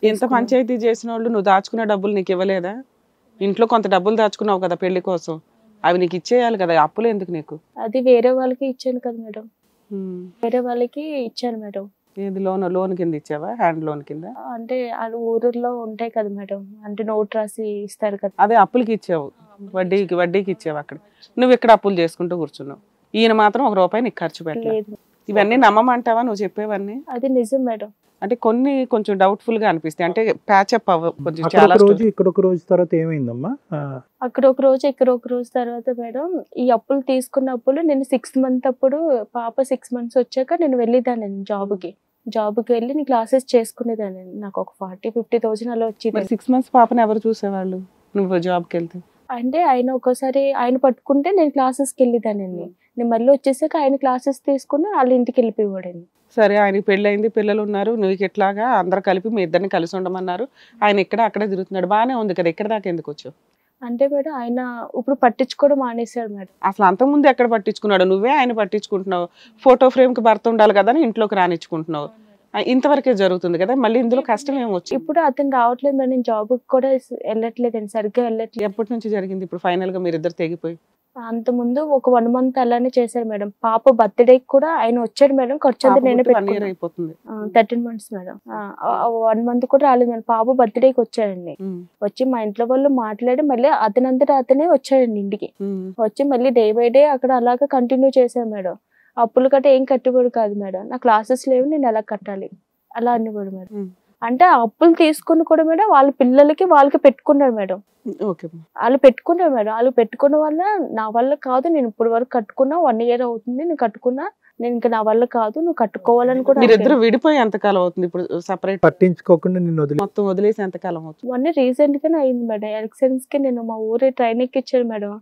ఎంత పంచాయతీ చేసిన వాళ్ళు నువ్వు దాచుకున్న డబ్బులు నీకు ఇవ్వలేదా? ఇంట్లో కొంత డబ్బులు దాచుకున్నావు కదా పెళ్లి కోసం, అవి నీకు ఇచ్చేయాలి కదా, అప్పులు ఎందుకు నీకు? అది వేరే వాళ్ళకి ఇచ్చాను కదా మేడం, వేరే వాళ్ళకి ఇచ్చాను మేడం. ఏది లోన్ కింద ఇచ్చావా? హ్యాండ్ లోన్ కింద? అంటే అది ఊర్లో ఉంటాయి కదా మేడం, అంటే నోట్ రాసి ఇస్తారు కదా. అదే అప్పులకి ఇచ్చావు, వడ్డీకి ఇచ్చావు అక్కడ. నువ్వు ఇక్కడ అప్పులు చేసుకుంటూ కూర్చున్నావు. ఈయన మాత్రం ఒక రూపాయి నీకు ఖర్చు పెట్టలేదు. ఇవన్నీ నమ్మమంటావా నువ్వు చెప్పేవన్నీ? అది నిజం మేడం. అంటే కొన్ని కొంచెం డౌట్ఫుల్ గా అనిపిస్తాయి, అంటే ప్యాచప్ కొంచెం అక్కడ చాలా ఒక రోజు ఇక్కడ ఒక రోజు తర్వాత ఏమైందమ్మా? అక్కడ ఒక రోజు ఇక్కడ ఒక రోజు తర్వాత మేడం, ఈ అప్పులు తీసుకున్న అప్పులు నేను 6th month అప్పుడు, పాప 6 months వచ్చాక నేను వెళ్ళేదాన్ని జాబ్కి వెళ్ళి నేను క్లాసెస్ చేసుకునేదాన్ని. నాకు ఒక 40-50,000 అలా వచ్చేది. 6 months పాపని ఎవరు చూసేవాళ్ళు నువ్వు జాబ్కి వెళ్తే? అంటే ఆయన ఒక్కోసారి ఆయన పట్టుకుంటే నేను క్లాసెస్కి వెళ్ళేదాన్ని. నేను మళ్ళీ వచ్చేసాక ఆయన క్లాసెస్ తీసుకుని వాళ్ళ ఇంటికి వెళ్ళిపోయాడండి. సరే, ఆయనకి పెళ్ళయింది, పిల్లలు ఉన్నారు, నువ్వు ఎట్లాగా అందరు కలిపి మీ ఇద్దరిని కలిసి ఉండమన్నారు. ఆయన ఇక్కడ అక్కడే తిరుగుతున్నాడు, బాగానే ఉంది కదా, ఇక్కడ దాకా ఎందుకు వచ్చావు? అంటే మేడం ఆయన ఇప్పుడు పట్టించుకోవడం మానేశాడు మేడం. అసలు అంతకుముందు ఎక్కడ పట్టించుకున్నాడు? నువ్వే ఆయన పట్టించుకుంటున్నావు. ఫోటో ఫ్రేమ్ కి భర్త ఉండాలి కదా అని ఇంట్లోకి రానిచ్చుకుంటున్నావు. ఇంతవరకే జరుగుతుంది కదా, మళ్ళీ ఇందులో కష్టం ఏమొచ్చు? ఇప్పుడు అతను రావట్లేదు మేడం, నేను జాబ్కి కూడా వెళ్ళట్లేదండి, సరిగ్గా వెళ్ళట్లేదు. ఎప్పటి నుంచి జరిగింది ఇప్పుడు ఫైనల్ గా మీరిద్దరు తెగిపోయి? అంత ముందు ఒక 1 month అలానే చేశారు మేడం. పాప బర్త్డేకి కూడా ఆయన వచ్చాడు మేడం, ఖర్చు అంతా నేనే పెట్టుకున్నాను. అయిపోతుంది 13 months మేడం. 1 month కూడా రాలేదు మేడం. పాప బర్త్డేకి వచ్చాడండి. వచ్చి మా ఇంట్లో వాళ్ళు మాట్లాడి మళ్ళీ అతనంతటా అతనే వచ్చాడండి ఇంటికి. వచ్చి మళ్ళీ డే బై డే అక్కడ అలాగా కంటిన్యూ చేశాను మేడం. అప్పులు కట్ట ఏం కట్టుబడి కాదు మేడం, నా క్లాసెస్ లేవు, నేను ఎలా కట్టాలి అలా అనివాడు మేడం. అంటే ఆ అప్పులు తీసుకుని కూడా మేడం వాళ్ళ పిల్లలకి వాళ్ళకి పెట్టుకున్నాడు మేడం. వాళ్ళు పెట్టుకున్నారు మేడం. వాళ్ళు పెట్టుకున్న వల్ల నా వల్ల కాదు, నేను ఇప్పుడు వరకు కట్టుకున్నా 1 year అవుతుంది, నేను కట్టుకున్నా, నేను ఇంకా నా వల్ల కాదు, నువ్వు కట్టుకోవాలని కూడా. మీరిద్దరు విడిపోయి ఎంతకాలం అవుతుంది ఇప్పుడు? సెపరేట్ పట్టించుకోకుండా నిన్ను మొత్తం వదిలేసి ఎంతకాలం అవుతుంది? మొన్న రీసెంట్ గానే అయింది మేడం. ఎలక్షన్స్ కి నేను మా ఊరే ట్రైన్ ఎక్కిచ్చాను మేడం.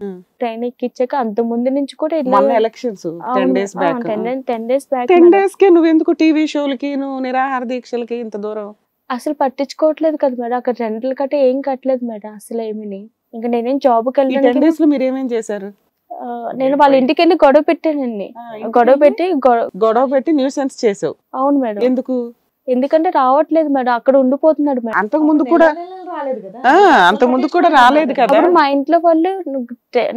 ట్రైన్ ఎక్కిచ్చాక అంత ముందు నుంచి కూడా elections 10 days back. 10 days back. 10 days కి నువ్వు ఎందుకు టీవీ షోలకి, నువ్వు నిరాహార దీక్షలకి ఇంత దూరం? అసలు పట్టించుకోవట్లేదు కదా మేడం, అక్కడ రెంట్లు కట్ట ఏం కట్టలేదు మేడం అసలు ఏమీ. ఇంకా నేనేం జాబ్కి వెళ్ళి 10 days లో మీరు ఏమేం చేశారు? నేను వాళ్ళ ఇంటికి వెళ్ళి గొడవ పెట్టానండి. గొడవ పెట్టి న్యూసెన్స్ చేసావు? అవును మేడం. ఎందుకు? ఎందుకంటే రావట్లేదు మేడం, అక్కడ ఉండిపోతున్నాడు మేడం. అంతకు ముందు కూడా రాలేదు కదా. మా ఇంట్లో వాళ్ళు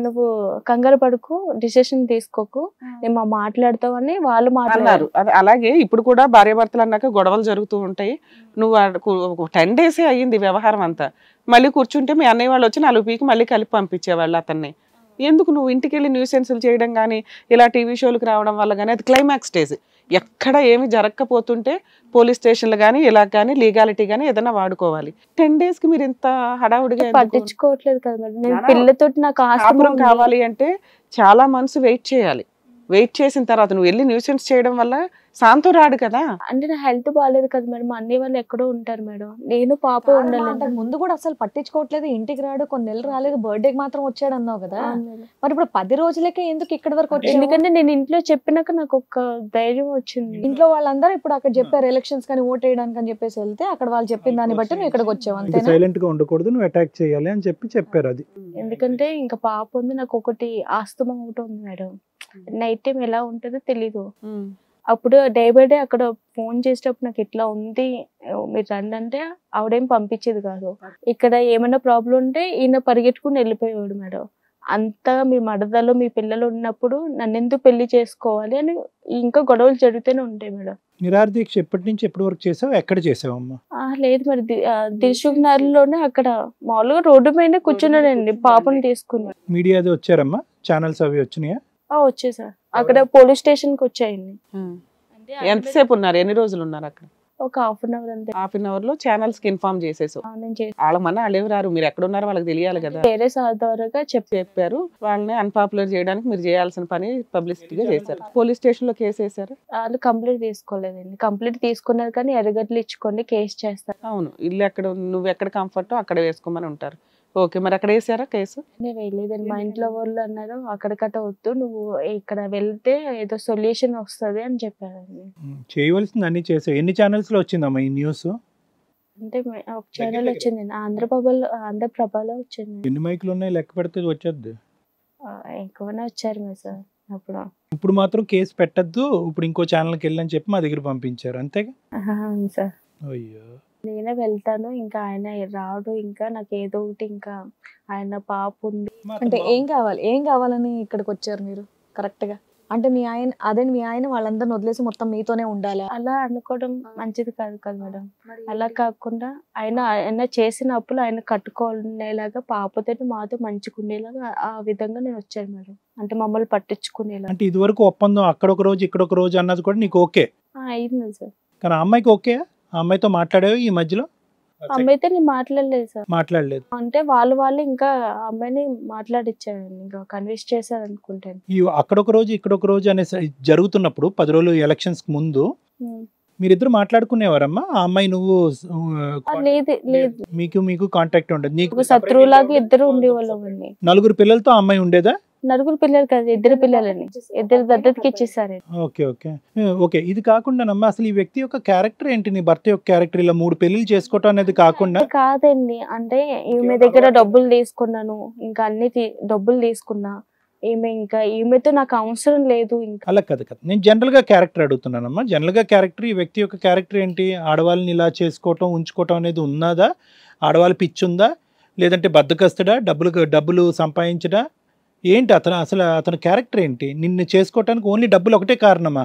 నువ్వు కంగారు పడుకు, డిసిషన్ తీసుకోకు, నేను మాట్లాడతావని వాళ్ళు మాట్లాడారు. అలాగే ఇప్పుడు కూడా భార్యాభర్తలు అన్నాక గొడవలు జరుగుతూ ఉంటాయి. నువ్వు 10 days అయ్యింది వ్యవహారం అంతా, మళ్ళీ కూర్చుంటే మీ అన్నయ్య వాళ్ళు వచ్చి 4 పీకి మళ్ళీ కలిపి పంపించేవాళ్ళు అతన్ని. ఎందుకు నువ్వు ఇంటికి వెళ్ళి న్యూసెన్సులు చేయడం కానీ, ఇలా టీవీ షోలకు రావడం వల్ల కానీ, అది క్లైమాక్స్ స్టేజ్. ఎక్కడ ఏమి జరగకపోతుంటే పోలీస్ స్టేషన్లు కానీ ఇలా కానీ లీగాలిటీ కానీ ఏదైనా వాడుకోవాలి. 10 days కి మీరు ఇంత హడావుడిగా పట్టించుకోవట్లేదు కదా మేడం. నేను పిల్లతో నాకు ఆస్తి కావాలి అంటే చాలా మనసు వెయిట్ చేయాలి. వెయిట్ చేసిన తర్వాత నువ్వు వెళ్ళి న్యూసెన్స్ చేయడం వల్ల శాంతం రాడు కదా. అంటే నా హెల్త్ బాగాలేదు కదా మేడం, మా అన్నయ్య వాళ్ళు ఎక్కడో ఉంటారు మేడం, నేను పాప ఉండాలి. ముందు కూడా అసలు పట్టించుకోవట్లేదు, ఇంటికి రాడు, కొన్ని నెలలు రాలేదు, బర్త్డేకి మాత్రం వచ్చాడు అన్నావు కదా. మరి ఇప్పుడు 10 రోజులకే ఎందుకు ఇక్కడ వరకు వచ్చాడు? ఎందుకంటే నేను ఇంట్లో చెప్పినాక నాకు ఒక ధైర్యం వచ్చింది. ఇంట్లో వాళ్ళందరూ ఇప్పుడు అక్కడ చెప్పారు ఎలక్షన్స్ కానీ ఓట్ వేయడానికి అని చెప్పేసి వెళ్తే అక్కడ వాళ్ళు చెప్పిన దాన్ని బట్టి నువ్వు ఇక్కడికి వచ్చావు అంతే. సైలెంట్ గా ఉండకూడదు, నువ్వు అటాక్ చేయాలి అని చెప్పారు. అది ఎందుకంటే ఇంకా పాప ఉంది, నాకు ఒకటి ఆస్తమా ఒకటి ఉంది మేడం. నైట్ టైం ఎలా ఉంటుందో తెలీదు. అప్పుడు డే బై డే అక్కడ ఫోన్ చేసేటప్పుడు నాకు ఇట్లా ఉంది మీరు రండి అంటే ఆవిడేం పంపించేది కాదు. ఇక్కడ ఏమైనా ప్రాబ్లం ఉంటే ఈయన పరిగెట్టుకుని వెళ్ళిపోయేవాడు మేడం. అంతా మీ మడదలో మీ పిల్లలు ఉన్నప్పుడు నన్ను ఎందుకు పెళ్లి చేసుకోవాలి అని ఇంకా గొడవలు జరుగుతూనే ఉంటాయి మేడం. నిరాహార దీక్ష ఎప్పటి నుంచి ఎప్పటి వరకు చేసావు? ఎక్కడ చేసావమ్మా? లేదు మరి దిల్సుఖ్ నగర్లోనే అక్కడ మామూలుగా రోడ్డు మీద కూర్చున్నాడండి పాపను తీసుకుని. మీడియా వచ్చారమ్మా, ఛానల్స్ అవి వచ్చినాయా? వచ్చే సార్, అక్కడ పోలీస్ స్టేషన్ కి వచ్చాయండి. ఎంతసేపు ఉన్నారు? ఎన్ని రోజులు ఉన్నారు అక్కడ? ఒక 1/2 hour అంతే. 1/2 hour లో ఛానల్స్ కి ఇన్ఫార్మ్ చేసేసావు. వాళ్ళు ఎవరు మీరు ఎక్కడ ఉన్నారో వాళ్ళకి తెలియాలి కదా. వేరే సార్ ద్వారా చెప్పారు, వాళ్ళని అన్పాపులర్ చేయడానికి మీరు చేయాల్సిన పని పబ్లిసిటీగా చేశారు. పోలీస్ స్టేషన్ లో కేసు వేశారు. వాళ్ళు కంప్లీట్ తీసుకోలేదండి. కంప్లీట్ తీసుకున్నారు కానీ ఎర్రగడ్డలు ఇచ్చుకొని కేసు చేస్తారు. అవును, ఇల్లు ఎక్కడ నువ్వు ఎక్కడ కంఫర్ట్ అక్కడ వేసుకోమని ఉంటారు. ఓకే, మరి అక్కడ వేసారా కేసు? నేను వేయలేదండి. మా ఇంట్లో వాళ్ళు అన్నారు అక్కడికట్ట వద్దు, నువ్వు ఇక్కడ వెళ్తే ఏదో సొల్యూషన్ వస్తుంది అని చెప్పారండి. చేయవలసింది అన్ని చేసావు. ఎన్ని ఛానల్స్ లో వచ్చిందమ్మా ఈ న్యూస్? అంటే ఒక ఛానల్ వచ్చింది, ఆంధ్రప్రభలో వచ్చింది. ఎన్ని మైకులు ఉన్నాయి లెక్క పెడితే వచ్చేది? ఎక్కువనే వచ్చారు మీ సార్. అప్పుడు ఇప్పుడు మాత్రం కేసు పెట్టద్దు, ఇప్పుడు ఇంకో ఛానల్కి వెళ్ళని చెప్పి మా దగ్గర పంపించారు అంతేగా? అవును సార్. అయ్యో, నేనే వెళ్తాను, ఇంకా ఆయన రాడు, ఇంకా నాకు ఏదో ఒకటి, ఇంకా ఆయన పాప ఉంది. అంటే ఏం కావాలని ఇక్కడికి వచ్చారు మీరు కరెక్ట్ గా? అంటే మీ ఆయన వాళ్ళందరిని వదిలేసి మొత్తం మీతోనే ఉండాలా? అలా అనుకోవడం మంచిది కాదు కదా మేడం. అలా కాకుండా ఆయన చేసిన అప్పులు ఆయన కట్టుకునేలాగా, పాపతో మాతో మంచిగుండేలాగా ఆ విధంగా నేను వచ్చాను మేడం. అంటే మమ్మల్ని పట్టించుకునేలా. అంటే ఇది వరకు ఒప్పందం అక్కడ ఒక రోజు ఇక్కడ ఒక రోజు అన్నది కూడా నీకు ఓకే అయింది సార్. కానీ ఆ అమ్మాయికి ఓకే? ఆ అమ్మాయితో మాట్లాడావు ఈ మధ్యలో? అమ్మాయితో నేను మాట్లాడలేదు సార్. మాట్లాడలేదు అంటే వాళ్ళు ఇంకా అమ్మాయిని మాట్లాడిచ్చారు, ఇంకా కన్విన్స్ చేశారు అనుకుంటాను. ఈ అక్కడొక రోజు ఇక్కడొక రోజు అనే జరుగుతున్నప్పుడు 10 రోజులు ఎలక్షన్స్ కి ముందు మీరిద్దరు మాట్లాడుకునేవారమ్మా? ఆ అమ్మాయి నువ్వు? లేదు, మీకు కాంటాక్ట్ ఉండదు? నీకు శత్రువులాగా ఇద్దరు ఉండేవాళ్ళం అండి. 4 పిల్లలతో ఆ అమ్మాయి ఉండేదా? 4 పిల్లలు కాదు, 2 పిల్లలని, 2 దత్తతకి ఇచ్చేసారు. ఓకే. ఇది కాకుండా నమ్మ అసలు ఈ వ్యక్తి యొక్క క్యారెక్టర్ ఏంటి? నీ భర్త యొక్క క్యారెక్టర్ ఇలా 3 పెళ్లిళ్ళు చేసుకోవటం అనేది కాకుండా? కాదండి, అంటే ఈమె దగ్గర డబ్బులు తీసుకున్నాను, ఇంకా అన్ని డబ్బులు తీసుకున్నా. ఈమెతో నాకు అవసరం లేదు. ఇంకా అలా కదా. నేను జనరల్ గా క్యారెక్టర్ అడుగుతున్నానమ్మా. జనరల్ గా క్యారెక్టర్, ఈ వ్యక్తి యొక్క క్యారెక్టర్ ఏంటి? ఆడవాళ్ళని ఇలా చేసుకోవటం ఉంచుకోవటం అనేది ఉన్నదా? ఆడవాళ్ళ పిచ్చి ఉందా? లేదంటే బద్దకస్తుడా? డబ్బులు సంపాదించడా? ఏంటి అతని క్యారెక్టర్ ఏంటి? నిన్ను చేసుకోవటానికి ఓన్లీ డబ్బులు ఒకటే కారణమా?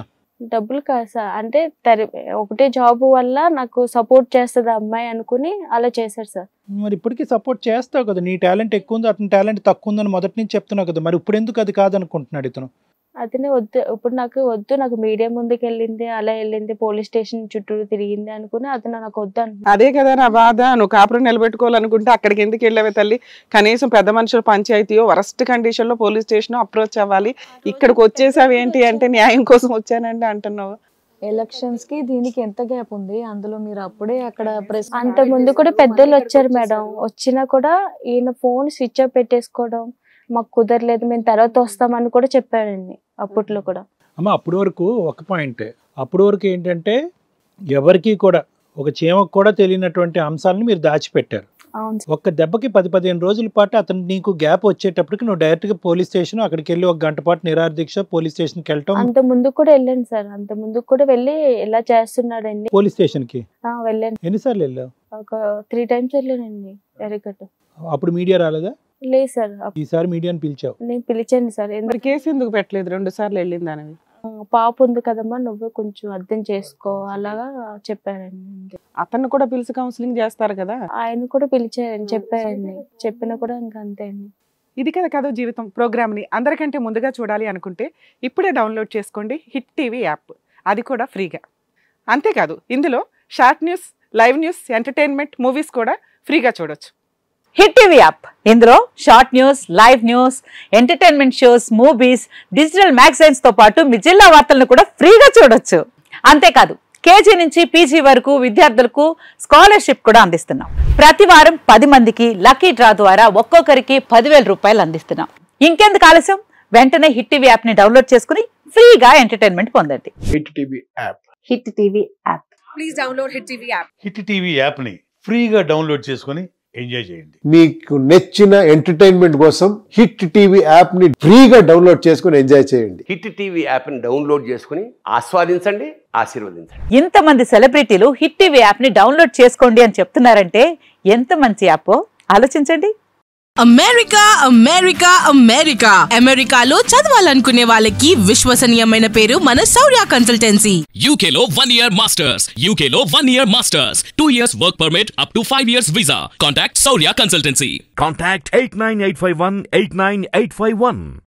డబ్బులు కాదు సార్, అంటే ఒకటే జాబ్ వల్ల నాకు సపోర్ట్ చేస్తుంది అమ్మాయి అనుకుని అలా చేశారు సార్. మరి ఇప్పటికీ సపోర్ట్ చేస్తావు కదా. నీ టాలెంట్ ఎక్కువ ఉంది, అతని టాలెంట్ తక్కువ ఉందని మొదటి నుంచి చెప్తున్నావు కదా. మరి ఇప్పుడు ఎందుకు అది కాదనుకుంటున్నాడు ఇతను? అతనే వద్దు, ఇప్పుడు నాకు వద్దు, నాకు మీడియా ముందుకు వెళ్ళింది, అలా వెళ్ళింది, పోలీస్ స్టేషన్ చుట్టూ తిరిగింది అనుకుని అతను నాకు వద్దు అంటున్నాడు. అదే కదా నా బాధ. నువ్వు కాపురం నిలబెట్టుకోవాలనుకుంటే అక్కడికి ఎందుకు వెళ్ళావే తల్లి? కనీసం పెద్ద మనుషుల పంచాయతీయో వరస్ట్ కండిషన్ లో పోలీస్ స్టేషన్ అప్రోచ్ అవ్వాలి. ఇక్కడికి వచ్చేసావు ఏంటి అంటే న్యాయం కోసం వచ్చానండి అంటున్నావు. ఎలక్షన్స్ కి దీనికి ఎంత గ్యాప్ ఉంది? అందులో మీరు అప్పుడే అక్కడ ప్రెస్ అంత ముందు కూడా పెద్దోళ్ళు వచ్చారు మేడం. వచ్చినా కూడా ఈయన ఫోన్ స్విచ్ ఆఫ్ పెట్టేసుకోవడం, మాకు కుదరలేదు, మేము తర్వాత వస్తామని కూడా చెప్పాడండి అప్పట్లో కూడా. అమ్మ అప్పటి వరకు ఒక పాయింటే, అప్పటి వరకు ఏంటంటే ఎవరికి కూడా ఒక చీమకు కూడా తెలియనటువంటి అంశాలను మీరు దాచిపెట్టారు. ఒక్క దెబ్బకి 10-15 రోజుల పాటు అతను నీకు గ్యాప్ వచ్చేటప్పటికి నువ్వు డైరెక్ట్ గా పోలీస్ స్టేషన్ అక్కడికి వెళ్ళి 1 గంట పాటు నిరాహార దీక్ష పోలీస్ స్టేషన్ కి వెళ్ళటం. అంత ముందు కూడా వెళ్ళండి సార్, అంత ముందు కూడా వెళ్ళి ఇలా చేస్తున్నాడండి. పోలీస్ స్టేషన్ కి వెళ్ళండి. ఎన్నిసార్లు వెళ్ళావు? ఒక 3 times వెళ్ళానండి. ఎరగట్టు. అప్పుడు మీడియా రాలేదా? లేదు సార్. ఈసారి మీడియాని పిలిచావు? నేను పిలిచాను సార్. మరి కేసు ఎందుకు పెట్టలేదు? 2 సార్లు వెళ్ళింది అని. పాప ఉంది కదమ్మా, నువ్వే కొంచెం అర్థం చేసుకో అలాగా చెప్పారండి. అతన్ని కూడా పిలిచి కౌన్సిలింగ్ చేస్తారు కదా. ఆయన కూడా పిలిచారని చెప్పారండి, చెప్పినా కూడా ఇంకా అంతే అండి. ఇది కదా కథ జీవితం ప్రోగ్రామ్ని అందరికంటే ముందుగా చూడాలి అనుకుంటే ఇప్పుడే డౌన్లోడ్ చేసుకోండి హిట్ టీవీ యాప్, అది కూడా ఫ్రీగా. అంతేకాదు ఇందులో short news, live news, entertainment, movies కూడా ఫ్రీగా చూడొచ్చు. హిట్ టీవీ యాప్, ఇందులో short news, live news, entertainment shows, movies, digital magazines తో పాటు మీ జిల్లా వార్తలను కూడా ఫ్రీగా చూడొచ్చు. అంతేకాదు కేజీ నుంచి పీజీ వరకు విద్యార్థులకు స్కాలర్షిప్ కూడా అందిస్తున్నాం. ప్రతి వారం 10 మందికి లక్కీ డ్రా ద్వారా ఒక్కొక్కరికి 10,000 రూపాయలు అందిస్తున్నాం. ఇంకెందుకు ఆలస్యం? వెంటనే హిట్ టీవీ యాప్ ని డౌన్లోడ్ చేసుకుని ఫ్రీగా ఎంటర్టైన్మెంట్ పొందండి. Hit TV app. Hit TV app. Please download hit TV app. Hit TV app ని ఫ్రీగా డౌన్లోడ్ చేసుకుని ఎంజాయ్ చేయండి. మీకు నచ్చిన ఎంటర్టైన్మెంట్ కోసం హిట్ టీవీ యాప్ ని ఫ్రీగా డౌన్లోడ్ చేసుకుని ఎంజాయ్ చేయండి. హిట్ టీవీ యాప్ ని డౌన్లోడ్ చేసుకుని ఆస్వాదించండి, ఆశీర్వదించండి. ఇంతమంది సెలబ్రిటీలు హిట్ టీవీ యాప్ ని డౌన్లోడ్ చేసుకోండి అని చెప్తున్నారంటే ఎంత మంచి యాప్ ఆలోచించండి. అమెరికా అమెరికా అమెరికా అమెరికాలో చదవాలనుకునే వాళ్ళకి విశ్వసనీయమైన పేరు మన శౌర్య కన్సల్టెన్సీ. UK లో 1 year masters, UK లో 1 year masters, 2 years work permit up to 5 years visa. Contact Saurya Consultancy. Contact 89851 89851.